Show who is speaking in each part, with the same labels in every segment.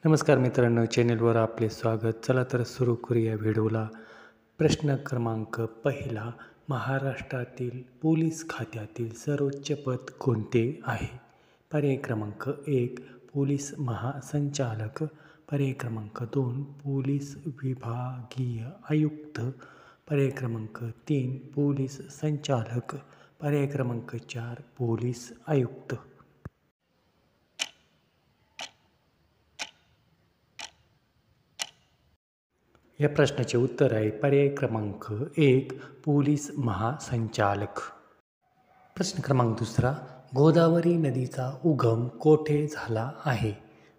Speaker 1: नमस्कार मित्रांनो, चॅनेलवर आपले स्वागत. चला तर सुरू करूया व्हिडिओला. प्रश्न क्रमांक पहिला, महाराष्ट्रातील पोलीस खात्यातील सर्वोच्च पद कोणते आहे? पर्याय क्रमांक 1 पोलीस महासंचालक, पर्याय क्रमांक 2 पोलीस विभागीय आयुक्त, पर्याय क्रमांक 3 पोलीस संचालक, पर्याय क्रमांक 4 पोलीस आयुक्त. या प्रश्नाचे उत्तर आहे पर्याय क्रमांक 1 पोलीस महासंचालक. प्रश्न क्रमांक दुसरा, गोदावरी नदीचा उगम कोठे झाला आहे?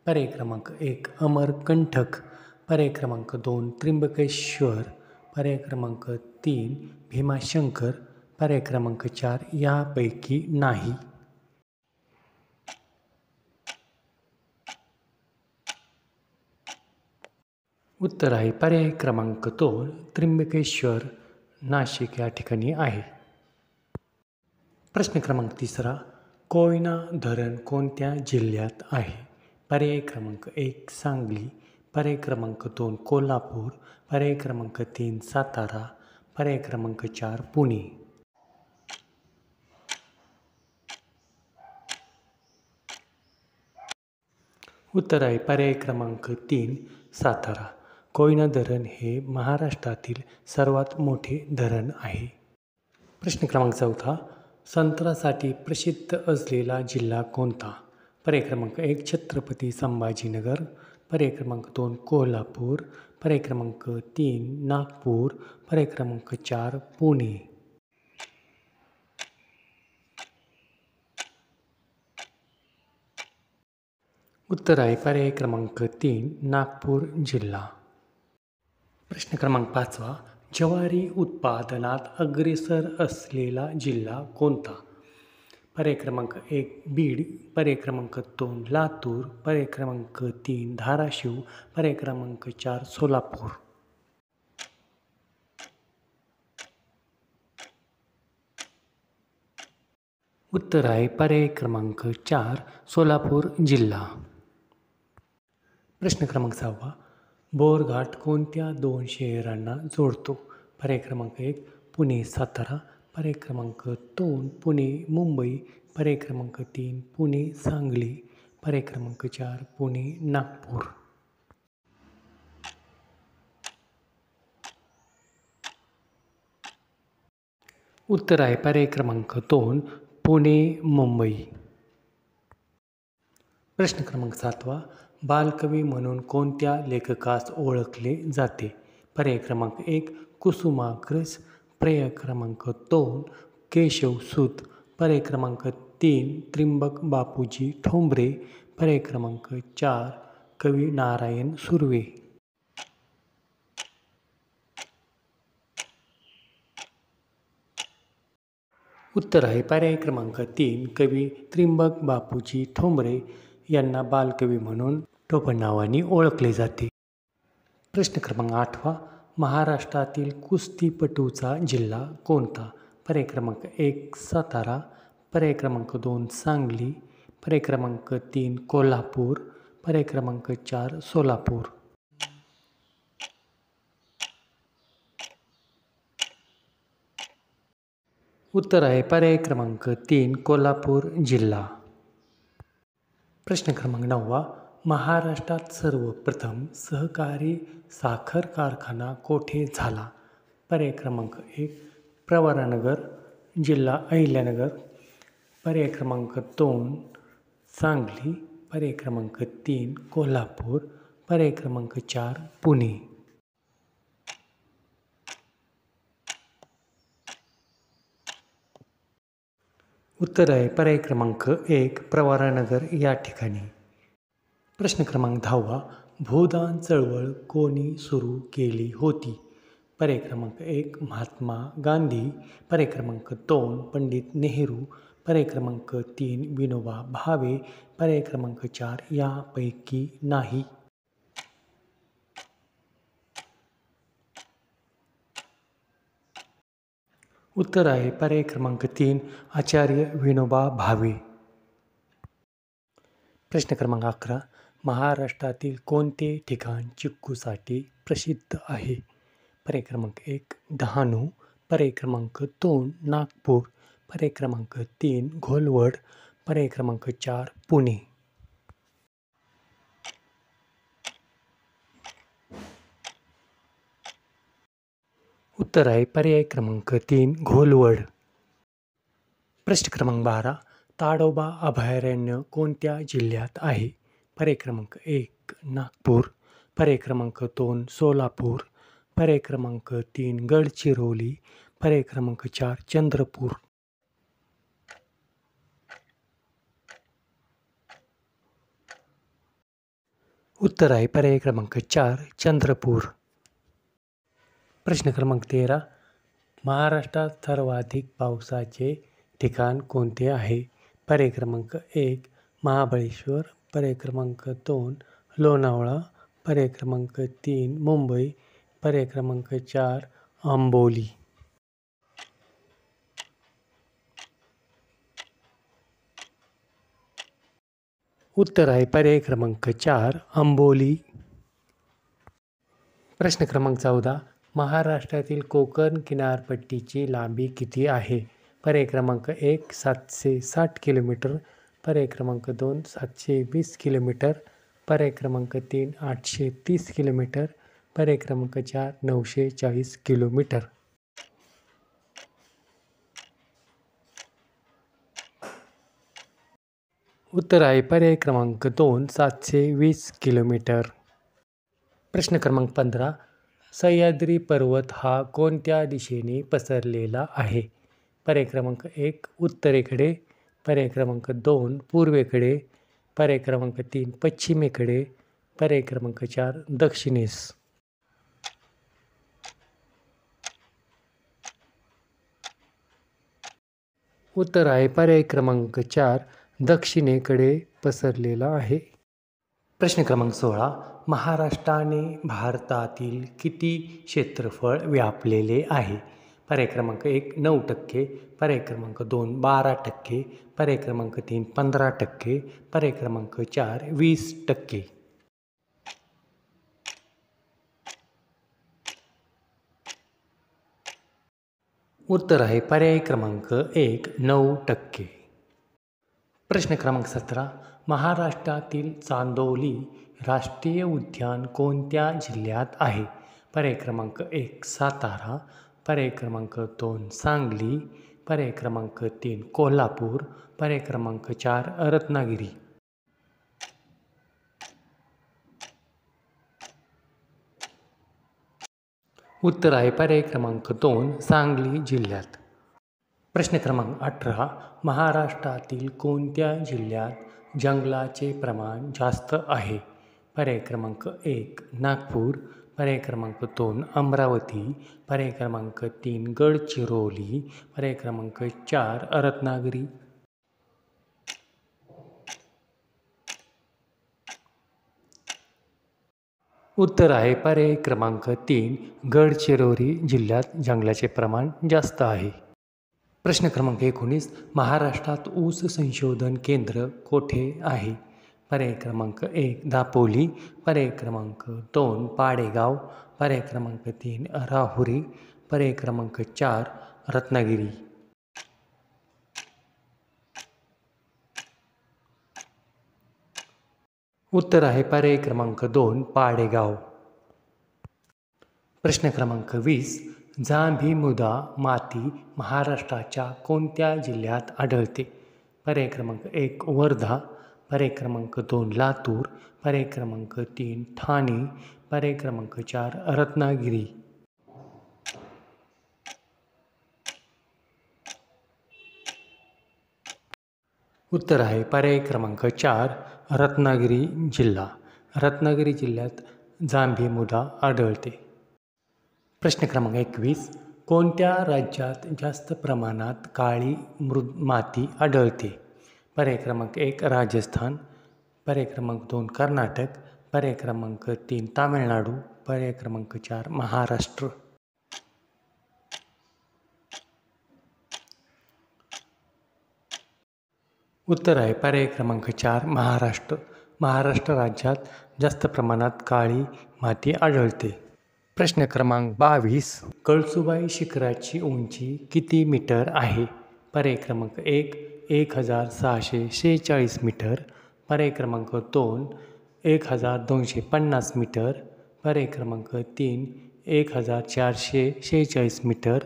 Speaker 1: पर्याय क्रमांक 1 अमरकंटक, पर्याय क्रमांक 2 त्र्यंबकेश्वर, पर्याय क्रमांक 3 भीमाशंकर, पर्याय क्रमांक 4 यापैकी नाही. उत्तर आहे पर्याय क्रमांक 2 त्र्यंबकेश्वर, नाशिक या ठिकाणी आहे. प्रश्न क्रमांक तिसरा, कोयना धरण कोणत्या जिल्ह्यात आहे? पर्याय क्रमांक 1 सांगली, पर्याय क्रमांक 2 कोल्हापूर, पर्याय क्रमांक 3 सातारा, पर्याय क्रमांक 4 पुणे. उत्तर आहे पर्याय क्रमांक 3 सातारा. कोयना धरण हे महाराष्ट्रातील सर्वात मोठे धरण आहे. प्रश्न क्रमांक चौथा, संत्र्यासाठी प्रसिद्ध असलेला जिल्हा कोणता? पर्याय क्रमांक 1 छत्रपती संभाजीनगर, पर्याय क्रमांक 2 कोल्हापूर, पर्याय क्रमांक 3 नागपूर, पर्याय क्रमांक 4 पुणे. उत्तर आहे पर्याय क्रमांक 3 नागपूर जिल्हा. प्रश्न क्रमांक 5, ज्वारी उत्पादनात अग्रेसर असलेला जिल्हा कोणता? पर्याय क्रमांक 1 बीड, पर्याय क्रमांक 2 लातूर, पर्याय क्रमांक 3 धाराशिव, पर्याय क्रमांक 4 सोलापूर. उत्तर आहे पर्याय क्रमांक 4 सोलापूर जिल्हा. प्रश्न क्रमांक 6, बोरघाट कोणत्या 2 शहरांना जोडतो? पर्याय क्रमांक 1 पुणे सातारा, पर्याय क्रमांक 2 पुणे मुंबई, पर्याय क्रमांक 3 पुणे सांगली, पर्याय क्रमांक 4 पुणे नागपूर. उत्तर आहे पर्याय क्रमांक 2 पुणे मुंबई. प्रश्न क्रमांक 7, बालकवी म्हणून कोणत्या लेखकास ओळखले जाते? पर्याय क्रमांक 1 कुसुमाग्रज, पर्याय क्रमांक 2 केशवसूत, पर्याय क्रमांक 3 त्र्यंबक बापूजी ठोंबरे, पर्याय क्रमांक 4 कवी नारायण सुर्वे. उत्तर आहे पर्याय क्रमांक 3 कवी त्र्यंबक बापूजी ठोंबरे यांना बालकवी म्हणून टोपणनावाने ओळखले जाते. प्रश्न क्रमांक 8, महाराष्ट्रातील कुस्तीपटूचा जिल्हा कोणता? पर्याय क्रमांक 1 सातारा, पर्याय क्रमांक 2 सांगली, पर्याय क्रमांक 3 कोल्हापूर, पर्याय क्रमांक 4 सोलापूर. उत्तर आहे पर्याय क्रमांक 3 कोल्हापूर जिल्हा. प्रश्न क्रमांक 9, महाराष्ट्रात सर्वप्रथम सहकारी साखर कारखाना कोठे झाला? पर्याय क्रमांक 1 प्रवरानगर, जिल्हा अहिल्यानगर, पर्याय क्रमांक 2 सांगली, पर्याय क्रमांक 3 कोल्हापूर, पर्याय क्रमांक 4 पुणे. उत्तर आहे पर्याय क्रमांक 1 प्रवरानगर या ठिकाणी. प्रश्न क्रमांक 10, भूदान चळवळ कोणी सुरू केली होती? पर्याय क्रमांक 1 महात्मा गांधी, पर्याय क्रमांक 2 पंडित नेहरू, पर्याय क्रमांक 3 विनोबा भावे, पर्याय क्रमांक 4 यापैकी नाही. उत्तर आहे पर्याय क्रमांक 3 आचार्य विनोबा भावे. प्रश्न क्रमांक 11, महाराष्ट्रातील कोणते ठिकाण चिक्कूसाठी प्रसिद्ध आहे? पर्याय क्रमांक 1 डहाणू, पर्याय क्रमांक 2 नागपूर, पर्याय क्रमांक 3 घोलवड, पर्याय क्रमांक 4 पुणे. उत्तर आहे पर्याय क्रमांक 3 घोलवड. प्रश्न क्रमांक 12 ताडोबा अभयारण्य कोणत्या जिल्ह्यात आहे? पर्याय क्रमांक 1 नागपूर, पर्याय क्रमांक 2 सोलापूर, पर्याय क्रमांक 3 गडचिरोली, पर्याय क्रमांक 4 चंद्रपूर. उत्तर आहे पर्याय क्रमांक 4 चंद्रपूर. प्रश्न क्रमांक 13 महाराष्ट्रात सर्वाधिक पावसाचे ठिकाण कोणते आहे? पर्याय क्रमांक 1 महाबळेश्वर, पर्याय क्रमांक 2 लोणावळा, पर्याय क्रमांक 3 मुंबई, पर्याय क्रमांक 4 आंबोली. उत्तर आहे पर्याय क्रमांक 4 आंबोली. प्रश्न क्रमांक 14 महाराष्ट्रातील कोकण किनारपट्टीची लांबी किती आहे? पर्याय क्रमांक 1 760 किलोमीटर, पर्याय क्रमांक 2 720 किलोमीटर, पर्याय क्रमांक 3 830 किलोमीटर, पर्याय क्रमांक 4 940 किलोमीटर. उत्तर आहे पर्याय क्रमांक 2 720 किलोमीटर. प्रश्न क्रमांक 15 सह्याद्री पर्वत हा कोणत्या दिशेने पसरलेला आहे? पर्याय क्रमांक 1 उत्तरेकडे, पर्याय क्रमांक 2 पूर्वेकडे, पर्याय क्रमांक 3 पश्चिमेकडे, पर्याय क्रमांक 4 दक्षिणेस. उत्तर आहे पर्याय क्रमांक 4 दक्षिणेकडे पसरलेला आहे. प्रश्न क्रमांक 16 महाराष्ट्राने भारतातील किती क्षेत्रफळ व्यापलेले आहे? पर्याय क्रमांक 1 9%, पर्याय क्रमांक 2 12%, पर्याय क्रमांक 3 15%, पर्याय क्रमांक 4 20%. उत्तर आहे पर्याय क्रमांक 1 9%. प्रश्न क्रमांक 17 महाराष्ट्रातील चांदोली राष्ट्रीय उद्यान कोणत्या जिल्ह्यात आहे? पर्याय क्रमांक 1 सातारा, पर्याय क्रमांक 2 सांगली, पर्याय क्रमांक 3 कोल्हापूर, पर्याय क्रमांक 4 रत्नागिरी. उत्तर आहे पर्याय क्रमांक 2 सांगली जिल्ह्यात. प्रश्न क्रमांक 18 महाराष्ट्रातील कोणत्या जिल्ह्यात जंगलाचे प्रमाण जास्त आहे? पर्याय क्रमांक 1 नागपूर, पर्याय क्रमांक 2 अमरावती, पर्याय क्रमांक 3 गडचिरोली, पर्याय क्रमांक 4 रत्नागिरी. उत्तर आहे पर्याय क्रमांक 3 गडचिरोली जिल्ह्यात जंगलाचे प्रमाण जास्त आहे. प्रश्न क्रमांक 19 महाराष्ट्रात ऊस संशोधन केंद्र कोठे आहे? पर्याय क्रमांक 1 दापोली, पर्याय क्रमांक 2 पाडेगाव, पर्याय क्रमांक 3 राहुरी, पर्याय क्रमांक 4 रत्नागिरी. उत्तर आहे पर्याय क्रमांक 2 पाडेगाव. प्रश्न क्रमांक 20 जांभी मृदा माती महाराष्ट्राच्या कोणत्या जिल्ह्यात आढळते? पर्याय क्रमांक 1 वर्धा, पर्याय क्रमांक 2 लातूर, पर्याय क्रमांक 3 ठाणे, पर्याय क्रमांक 4 रत्नागिरी. उत्तर आहे पर्याय क्रमांक 4 रत्नागिरी जिल्हा. रत्नागिरी जिल्ह्यात जांभी मृदा आढळते. प्रश्न क्रमांक 21 कोणत्या राज्यात जास्त प्रमाणात काळी माती आढळते? पर्याय क्रमांक 1 राजस्थान, पर्याय क्रमांक 2 कर्नाटक, पर्याय क्रमांक 3 तामिळनाडू, पर्याय क्रमांक 4 महाराष्ट्र. उत्तर आहे पर्याय क्रमांक 4 महाराष्ट्र. महाराष्ट्र राज्यात जास्त प्रमाणात काळी माती आढळते? प्रश्न क्रमांक 22. कळसुबाई शिखराची उंची किती मीटर आहे? पर्याय क्रमांक 1 1646 मीटर, पर्याय क्रमांक 2 1250 मीटर, पर्याय क्रमांक 3 1446 मीटर,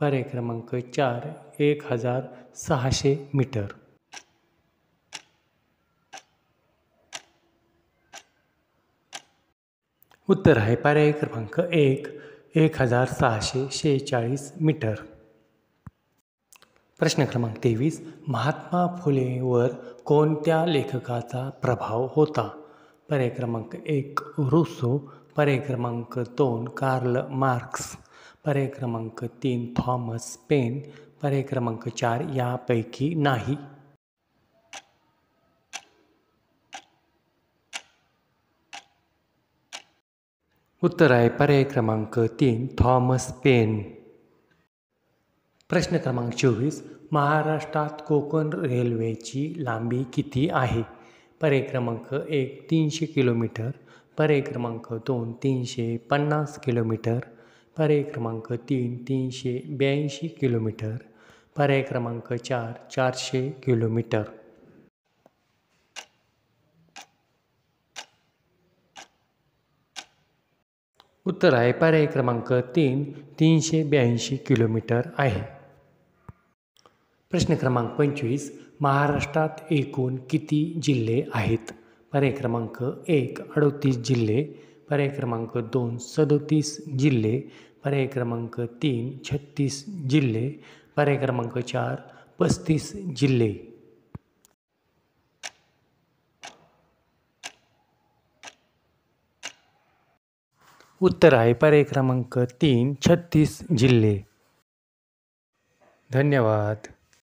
Speaker 1: पर्याय क्रमांक 4 1600 मीटर. उत्तर आहे पर्याय क्रमांक 1 1646 मीटर. प्रश्न क्रमांक 23. महात्मा फुलेंवर कोणत्या लेखकाचा प्रभाव होता? पर्याय क्रमांक 1 रुसो, पर्याय क्रमांक 2 कार्ल मार्क्स, पर्याय क्रमांक 3 थॉमस पेन, पर्याय क्रमांक 4 यापैकी नाही. उत्तर आहे पर्याय क्रमांक 3 थॉमस पेन. प्रश्न क्रमांक 24. महाराष्ट्रात कोकण रेल्वेची लांबी किती आहे? पर्याय क्रमांक 1 300 किलोमीटर, पर्याय क्रमांक 2 350 किलोमीटर, पर्याय क्रमांक 3 382 किलोमीटर, पर्याय क्रमांक 4 400 किलोमीटर. उत्तर आहे पर्याय क्रमांक 3 382 किलोमीटर आहे. प्रश्न क्रमांक 25. महाराष्ट्रात एकूण किती जिल्हे आहेत? पर्याय क्रमांक 1 38 जिल्हे, पर्याय क्रमांक 2 37 जिल्हे, पर्याय क्रमांक 3 36 जिल्हे, पर्याय क्रमांक 4 35 जिल्हे. उत्तर आहे पर्याय क्रमांक 3 36 जिल्हे. धन्यवाद.